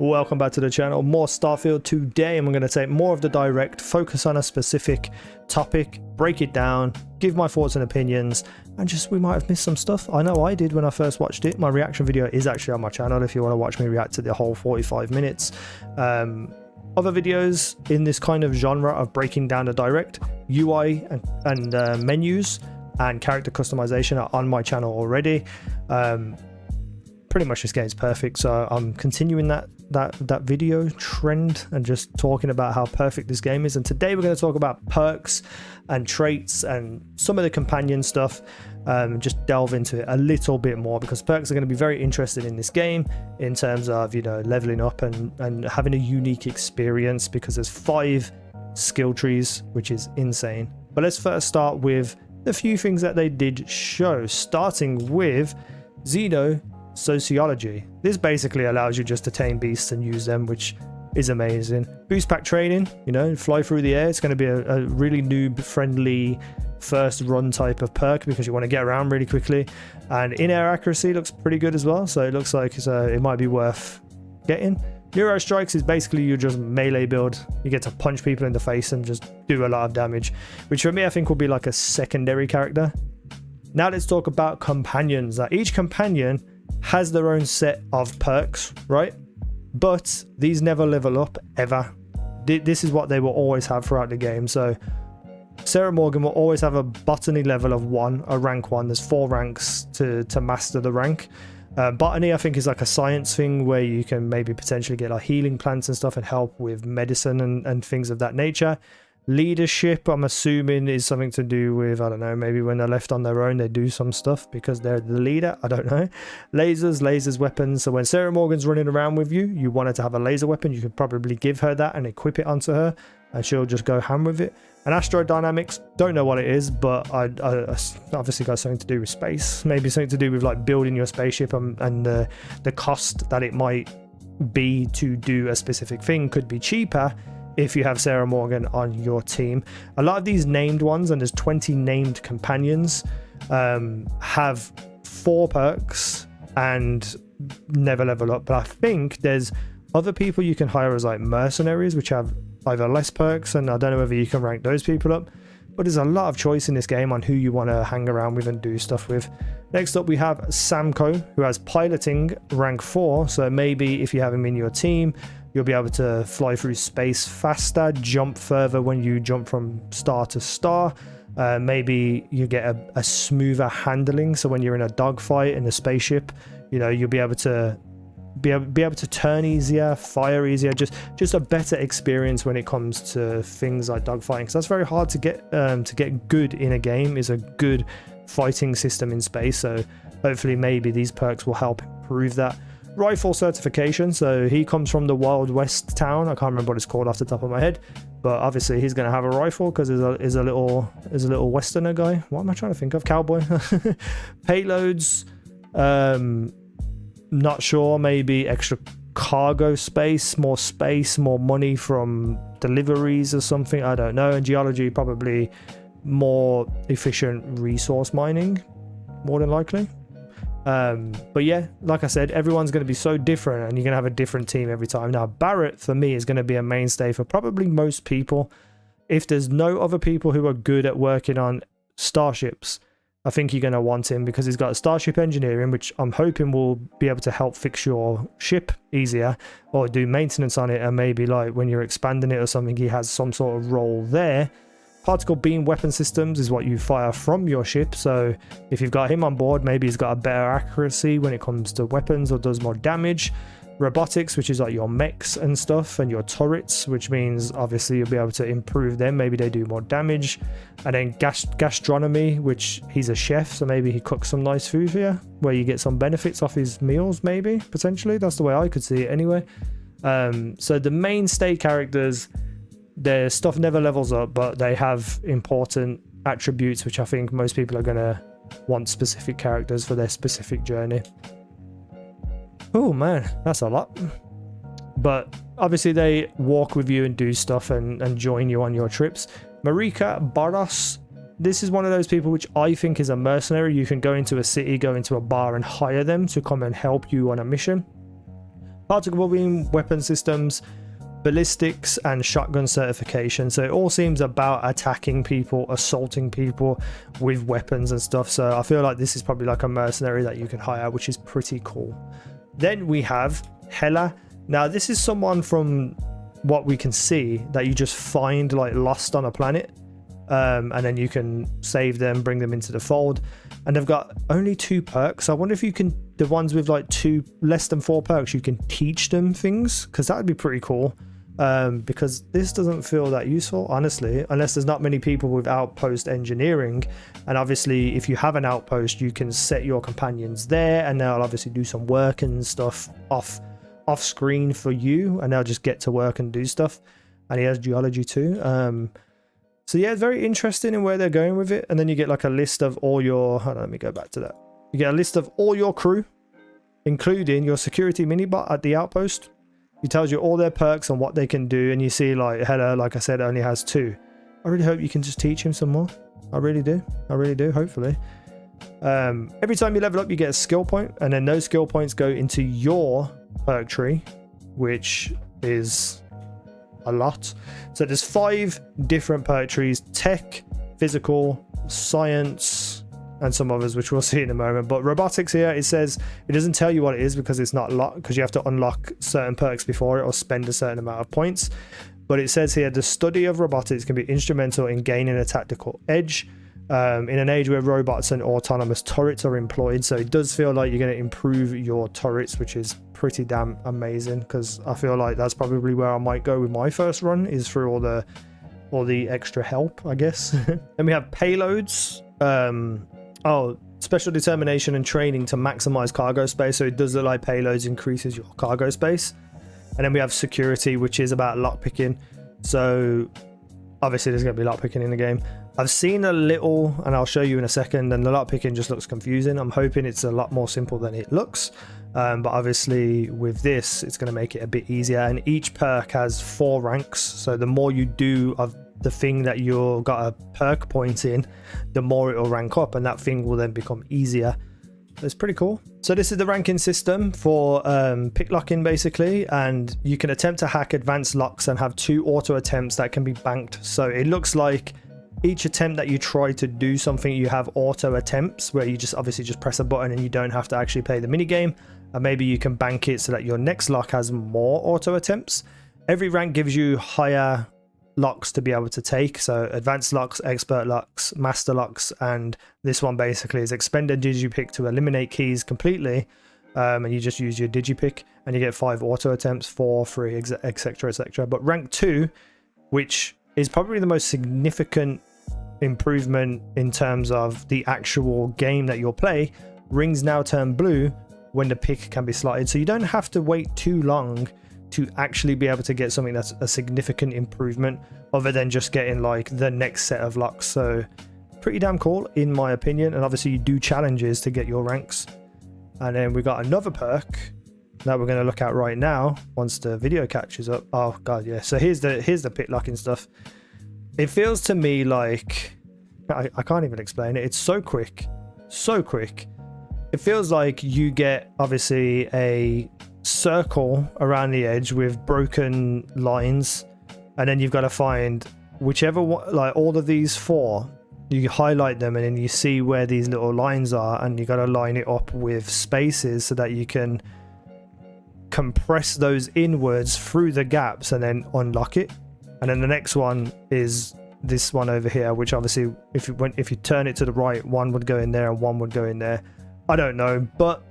Welcome back to the channel. More Starfield. Today I'm going to take more of the direct, focus on a specific topic, break it down, give my thoughts and opinions, and just we might have missed some stuff. I know I did when I first watched it. My reaction video is actually on my channel if you want to watch me react to the whole 45 minutes. Other videos in this kind of genre of breaking down the direct, UI and menus and character customization are on my channel already. Pretty much this game is perfect, so I'm continuing that video trend and just talking about how perfect this game is. And today we're going to talk about perks and traits and some of the companion stuff, just delve into it a little bit more, because perks are going to be very interesting in this game in terms of, you know, leveling up and having a unique experience, because there's 5 skill trees, which is insane. But let's first start with the few things that they did show, starting with Xeno Sociology. This basically allows you just to tame beasts and use them, which is amazing. Boost pack training, you know, fly through the air. It's going to be a really noob friendly first run type of perk, because you want to get around really quickly. And in-air accuracy looks pretty good as well, so it looks like it might be worth getting. Neuro strikes is basically you just melee build. You get to punch people in the face and just do a lot of damage, which for me I think will be like a secondary character. Now let's talk about companions. Now, each companion has their own set of perks, right? But these never level up ever. This is what they will always have throughout the game. So Sarah Morgan will always have a botany level of 1, a rank 1. There's 4 ranks to master the rank. Botany I think is like a science thing where you can maybe potentially get like healing plants and stuff and help with medicine and things of that nature. Leadership, I'm assuming, is something to do with, I don't know, maybe when they're left on their own they do some stuff because they're the leader. I don't know. Lasers, weapons. So when Sarah Morgan's running around with you, you want her to have a laser weapon, you could probably give her that and equip it onto her, and she'll just go ham with it. And astrodynamics, don't know what it is, but I obviously got something to do with space. Maybe something to do with like building your spaceship and the cost that it might be to do a specific thing could be cheaper if you have Sarah Morgan on your team. A lot of these named ones, and there's 20 named companions, have 4 perks and never level up. But I think there's other people you can hire as like mercenaries, which have either less perks, and I don't know whether you can rank those people up. But there's a lot of choice in this game on who you want to hang around with and do stuff with. Next up we have Samko, who has piloting rank 4, so maybe if you have him in your team, you'll be able to fly through space faster, jump further when you jump from star to star. Maybe you get a smoother handling, so when you're in a dogfight in a spaceship, you know, you'll be able to turn easier, fire easier, just a better experience when it comes to things like dogfighting, because that's very hard to get good in a game, is a good fighting system in space. So hopefully maybe these perks will help improve that. Rifle certification, so he comes from the Wild West town. I can't remember what it's called off the top of my head, but obviously he's going to have a rifle because is a little westerner guy. What am I trying to think of? Cowboy. Payloads, not sure, maybe extra cargo space, more money from deliveries or something, I don't know. And geology, probably more efficient resource mining, more than likely. But yeah, like I said, everyone's going to be so different and you're going to have a different team every time. Now Barrett for me is going to be a mainstay for probably most people. If there's no other people who are good at working on starships, I think you're going to want him, because he's got a starship engineering, which I'm hoping will be able to help fix your ship easier or do maintenance on it, and maybe like when you're expanding it or something, he has some sort of role there. Particle beam weapon systems is what you fire from your ship, so if you've got him on board, maybe he's got a better accuracy when it comes to weapons or does more damage. Robotics, which is like your mechs and stuff, and your turrets, which means obviously you'll be able to improve them, maybe they do more damage. And then gastronomy, which he's a chef, so maybe he cooks some nice food for you where you get some benefits off his meals, maybe potentially. That's the way I could see it anyway. So the mainstay characters, their stuff never levels up, but they have important attributes, which I think most people are going to want specific characters for their specific journey. Oh man, that's a lot. But obviously they walk with you and do stuff and join you on your trips. Marika Barros, this is one of those people which I think is a mercenary. You can go into a city, go into a bar and hire them to come and help you on a mission. particle beam, weapon systems, ballistics, and shotgun certification. So it all seems about attacking people, assaulting people with weapons and stuff. So I feel like this is probably like a mercenary that you can hire, which is pretty cool. Then we have Hela. Now this is someone, from what we can see, that you just find like lost on a planet, and then you can save them, bring them into the fold. And they've got only 2 perks. I wonder if you can, the ones with like less than 4 perks, you can teach them things, because that would be pretty cool. Because this doesn't feel that useful, honestly, unless there's not many people with outpost engineering. And obviously if you have an outpost, you can set your companions there, and they'll obviously do some work and stuff off screen for you, and they'll just get to work and do stuff. And he has geology too. So yeah, very interesting in where they're going with it. And then you get like a list of all your, hold on, let me go back to that. You get a list of all your crew, including your security minibot at the outpost. It tells you all their perks and what they can do. And you see like Hela, like I said, only has 2. I really hope you can just teach him some more. I really do, hopefully. Every time you level up, you get a skill point, and then those skill points go into your perk tree, which is a lot. So there's 5 different perk trees: tech, physical, science, and some others, which we'll see in a moment. But robotics here, it says it doesn't tell you what it is because it's not locked, because you have to unlock certain perks before it or spend a certain amount of points. But it says here, the study of robotics can be instrumental in gaining a tactical edge in an age where robots and autonomous turrets are employed. So it does feel like you're going to improve your turrets, which is pretty damn amazing, because I feel like that's probably where I might go with my first run, is through all the extra help, I guess. Then we have payloads. Special determination and training to maximize cargo space. So it does look like payloads increases your cargo space. And then we have security, which is about lockpicking. So obviously there's going to be lockpicking in the game. I've seen a little, and I'll show you in a second, and the lockpicking just looks confusing. I'm hoping it's a lot more simple than it looks. But obviously with this, it's going to make it a bit easier. And each perk has 4 ranks. So the more you do of the thing that you've got a perk point in, the more it will rank up, and that thing will then become easier. It's pretty cool. So this is the ranking system for pick locking, basically, and you can attempt to hack advanced locks and have 2 auto attempts that can be banked. So it looks like each attempt that you try to do something, you have auto attempts where you just obviously just press a button and you don't have to actually play the mini game. And maybe you can bank it so that your next lock has more auto attempts. Every rank gives you higher locks to be able to take. So advanced locks, expert locks, master locks, and this one basically is expend a digipick to eliminate keys completely. And you just use your digipick and you get 5 auto attempts, 4, 3, etc, etc. But rank 2, which is probably the most significant improvement in terms of the actual game that you'll play, rings now turn blue when the pick can be slotted. So you don't have to wait too long to actually be able to get something that's a significant improvement, other than just getting like the next set of locks. So pretty damn cool in my opinion. And obviously you do challenges to get your ranks. And then we got another perk that we're going to look at right now once the video catches up. Oh god, yeah. So here's the pick locking stuff. It feels to me like I can't even explain it. It's so quick, so quick. It feels like you get obviously a circle around the edge with broken lines, and then you've got to find whichever one, like all of these 4, you highlight them and then you see where these little lines are, and you got to line it up with spaces so that you can compress those inwards through the gaps and then unlock it. And then the next one is this one over here, which obviously if you turn it to the right, one would go in there and one would go in there. I don't know, but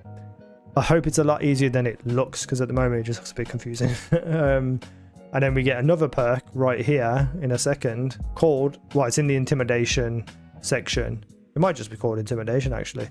I hope it's a lot easier than it looks, because at the moment it just looks a bit confusing. And then we get another perk right here in a second called, well, it's in the intimidation section. It might just be called intimidation actually,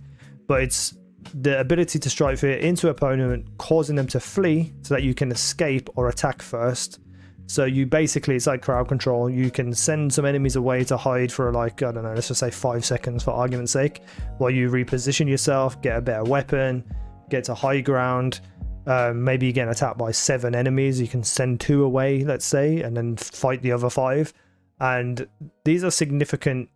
but it's the ability to strike fear into opponent, causing them to flee so that you can escape or attack first. So you basically, it's like crowd control. You can send some enemies away to hide for like, I don't know, let's just say 5 seconds for argument's sake, while you reposition yourself, get a better weapon, get to high ground. Maybe you get attacked by 7 enemies. You can send 2 away, let's say, and then fight the other 5. And these are significant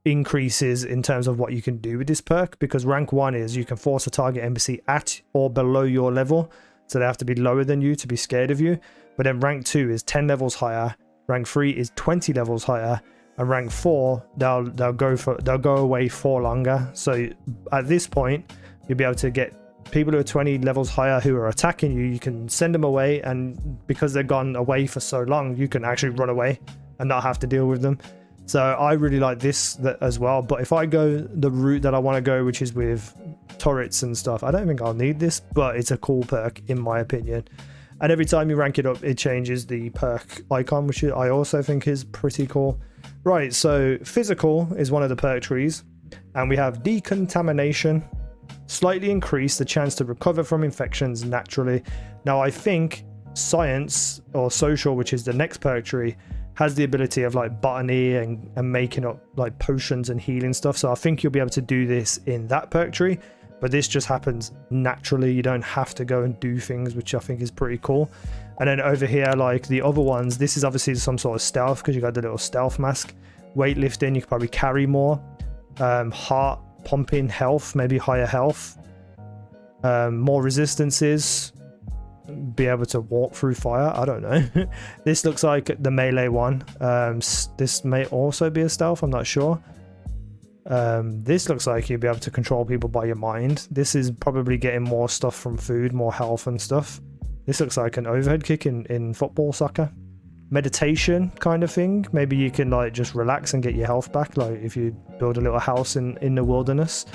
increases in terms of what you can do with this perk, because rank 1 is you can force a target NPC at or below your level so they have to be lower than you to be scared of you. But then rank 2 is 10 levels higher, rank 3 is 20 levels higher, and rank 4 they'll go away for longer. So at this point you'll be able to get people who are 20 levels higher who are attacking you. You can send them away, and because they've gone away for so long, you can actually run away and not have to deal with them. So I really like this as well. But if I go the route that I want to go, which is with turrets and stuff, I don't think I'll need this, but it's a cool perk in my opinion. And every time you rank it up, it changes the perk icon, which I also think is pretty cool. Right, so physical is one of the perk trees, and we have decontamination. Slightly increase the chance to recover from infections naturally. Now I think science or social, which is the next perk tree, has the ability of like botany and making up like potions and healing stuff. So I think you'll be able to do this in that perk tree, but this just happens naturally. You don't have to go and do things, which I think is pretty cool. And then over here, like the other ones, this is obviously some sort of stealth because you got the little stealth mask. Weightlifting, you can probably carry more. Heart pumping, health, maybe higher health. More resistances. Be able to walk through fire. I don't know. This looks like the melee one. This may also be a stealth. I'm not sure. This looks like you'll be able to control people by your mind. This is probably getting more stuff from food, more health and stuff. This looks like an overhead kick in football, soccer. Meditation kind of thing. Maybe you can like just relax and get your health back, like if you build a little house in the wilderness.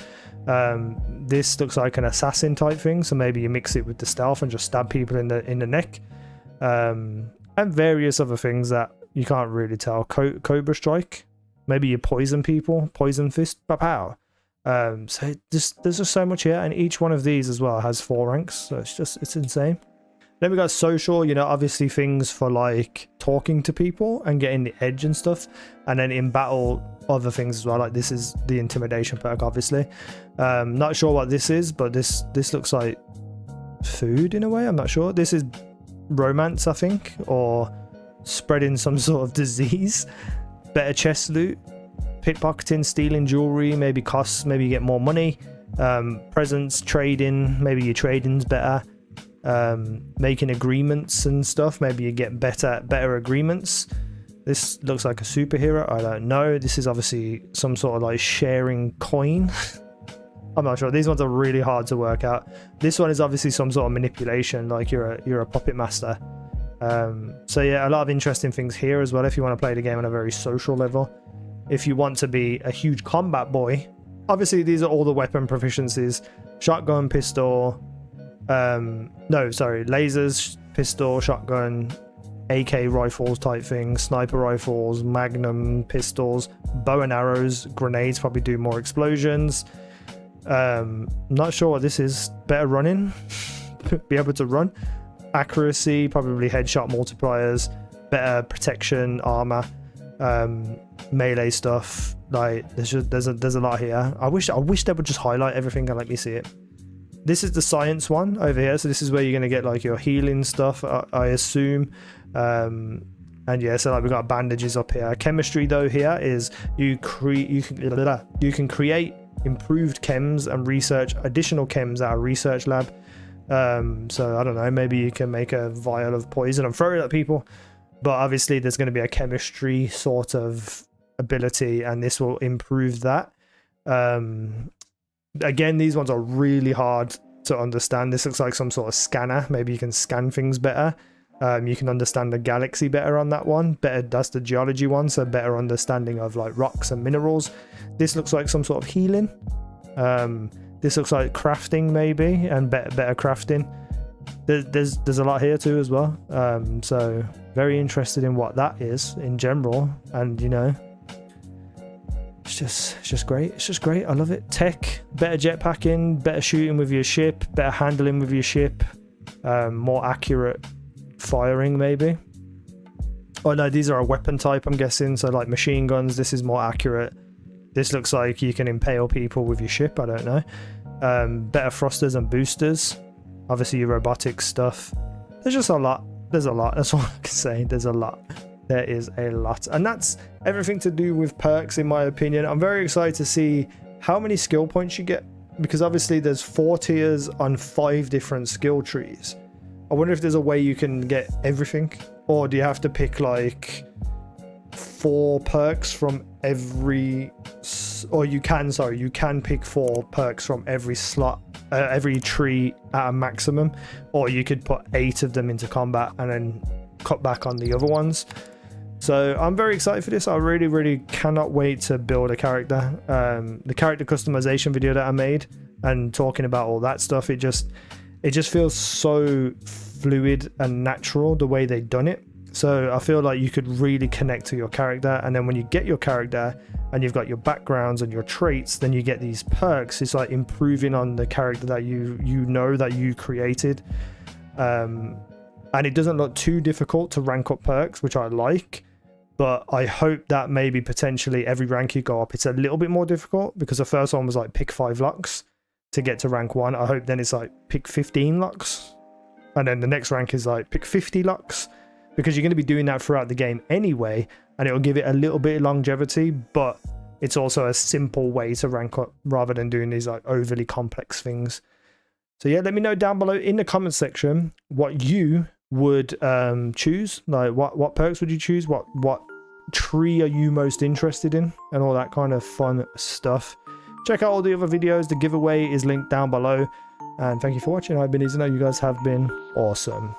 This looks like an assassin type thing, so maybe you mix it with the stealth and just stab people in the neck. And various other things that you can't really tell. Cobra strike. Maybe you poison people. Poison fist. Pow. So there's just so much here, and each one of these as well has 4 ranks, so it's insane. Then we got social, you know, obviously things for like talking to people and getting the edge and stuff. And then in battle, other things as well. Like this is the intimidation perk, obviously. Not sure what this is, but this looks like food in a way. I'm not sure. This is romance, I think, or spreading some sort of disease. Better chest loot, pickpocketing, stealing jewelry, maybe costs, maybe you get more money. Presents, trading, maybe your trading's better. Making agreements and stuff, maybe you get better agreements. This looks like a superhero. I don't know. This is obviously some sort of like sharing coin. I'm not sure. These ones are really hard to work out. This one is obviously some sort of manipulation, like you're a puppet master. So yeah, a lot of interesting things here as well if you want to play the game on a very social level. If you want to be a huge combat boy, obviously these are all the weapon proficiencies. Shotgun, pistol, lasers, pistol, shotgun, AK rifles type things, sniper rifles, magnum pistols, bow and arrows, grenades probably do more explosions. Not sure what this is. Better running. Be able to run. Accuracy, probably headshot multipliers, better protection, armor, melee stuff. Like there's a lot here. I wish they would just highlight everything and let me see it. This is the science one over here, so this is where you're gonna get like your healing stuff, I assume. And yeah, so like we got bandages up here. Chemistry though here is you can create improved chems and research additional chems at a research lab. So I don't know, maybe you can make a vial of poison and throw it at people, but obviously there's going to be a chemistry sort of ability, and this will improve that. Again, these ones are really hard to understand. This looks like some sort of scanner. Maybe you can scan things better. You can understand the galaxy better on that one. That's the geology one, so better understanding of like rocks and minerals. This looks like some sort of healing. This looks like crafting maybe, and better crafting. There's a lot here too as well. So very interested in what that is in general, and you know, it's just great. It's just great. I love it. Tech, better jetpacking, better shooting with your ship, better handling with your ship, more accurate firing maybe. Oh no, these are a weapon type, I'm guessing. So like machine guns, this is more accurate. This looks like you can impale people with your ship. I don't know. Better thrusters and boosters. Obviously your robotics stuff. There's just a lot. There's a lot. That's all I can say. There's a lot. There is a lot. And that's everything to do with perks in my opinion. I'm very excited to see how many skill points you get, because obviously there's 4 tiers on 5 different skill trees. I wonder if there's a way you can get everything, or do you have to pick like 4 perks from every, or you can, sorry, you can pick 4 perks from every slot, every tree at a maximum, or you could put 8 of them into combat and then cut back on the other ones. So I'm very excited for this. I really cannot wait to build a character. The character customization video that I made and talking about all that stuff, it just feels so fluid and natural the way they've done it. So I feel like you could really connect to your character, and then when you get your character and you've got your backgrounds and your traits, then you get these perks. It's like improving on the character that you know that you created. And it doesn't look too difficult to rank up perks, which I like. But I hope that maybe potentially every rank you go up, it's a little bit more difficult, because the first one was like pick 5 locks to get to rank 1. I hope then it's like pick 15 locks, and then the next rank is like pick 50 locks, because you're going to be doing that throughout the game anyway, and it will give it a little bit of longevity, but it's also a simple way to rank up rather than doing these like overly complex things. So yeah, let me know down below in the comment section what you would choose. Like what perks would you choose, what tree are you most interested in, and all that kind of fun stuff. Check out all the other videos. The giveaway is linked down below, and thank you for watching. I've been easynow. You guys have been awesome.